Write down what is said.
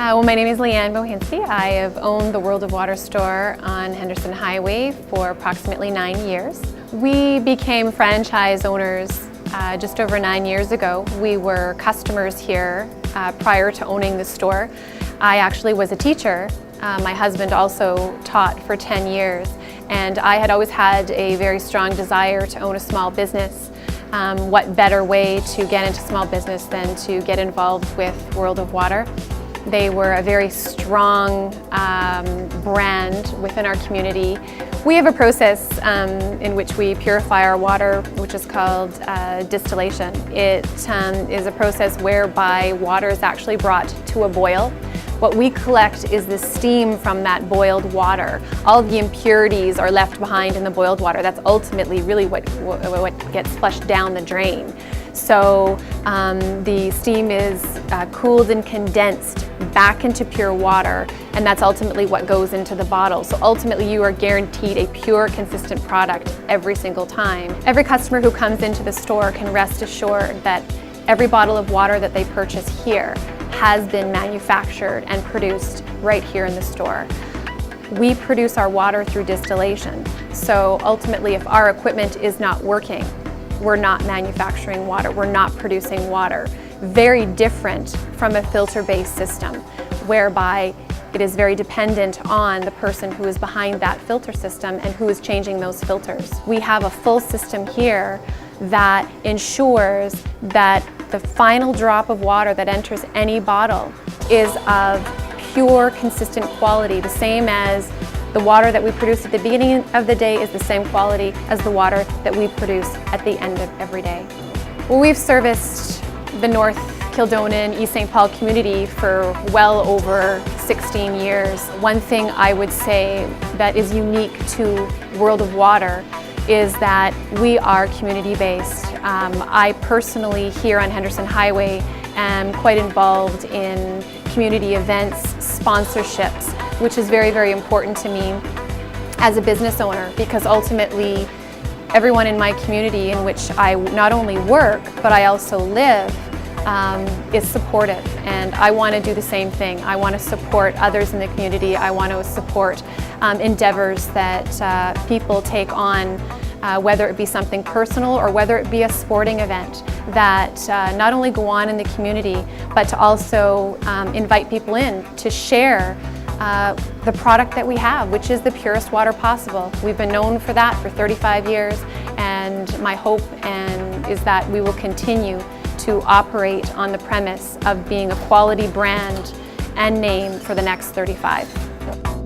Well, my name is Leanne Bochinski. I have owned the World of Water store on Henderson Highway for approximately 9 years. We became franchise owners just over 9 years ago. We were customers here prior to owning the store. I actually was a teacher. My husband also taught for 10 years, and I had always had a very strong desire to own a small business. What better way to get into small business than to get involved with World of Water? They were a very strong brand within our community. We have a process in which we purify our water, which is called distillation. It is a process whereby water is actually brought to a boil. What we collect is the steam from that boiled water. All the impurities are left behind in the boiled water. That's ultimately really what gets flushed down the drain. So the steam is cooled and condensed back into pure water, and that's ultimately what goes into the bottle. So ultimately you are guaranteed a pure, consistent product every single time. Every customer who comes into the store can rest assured that every bottle of water that they purchase here has been manufactured and produced right here in the store. We produce our water through distillation. So ultimately, if our equipment is not working, we're not manufacturing water, we're not producing water. Very different from a filter-based system, whereby it is very dependent on the person who is behind that filter system and who is changing those filters. We have a full system here that ensures that the final drop of water that enters any bottle is of pure, consistent quality, the same as the water that we produce at the beginning of the day is the same quality as the water that we produce at the end of every day. Well, we've serviced the North Kildonan, East St. Paul community for well over 16 years. One thing I would say that is unique to World of Water is that we are community-based. I personally, here on Henderson Highway, am quite involved in community events, sponsorships, which is very, very important to me as a business owner, because ultimately everyone in my community in which I not only work, but I also live, is supportive, and I want to do the same thing. I want to support others in the community. I want to support endeavors that people take on, whether it be something personal or whether it be a sporting event, that not only go on in the community, but to also invite people in to share the product that we have, which is the purest water possible. We've been known for that for 35 years, and my hope is that we will continue to operate on the premise of being a quality brand and name for the next 35.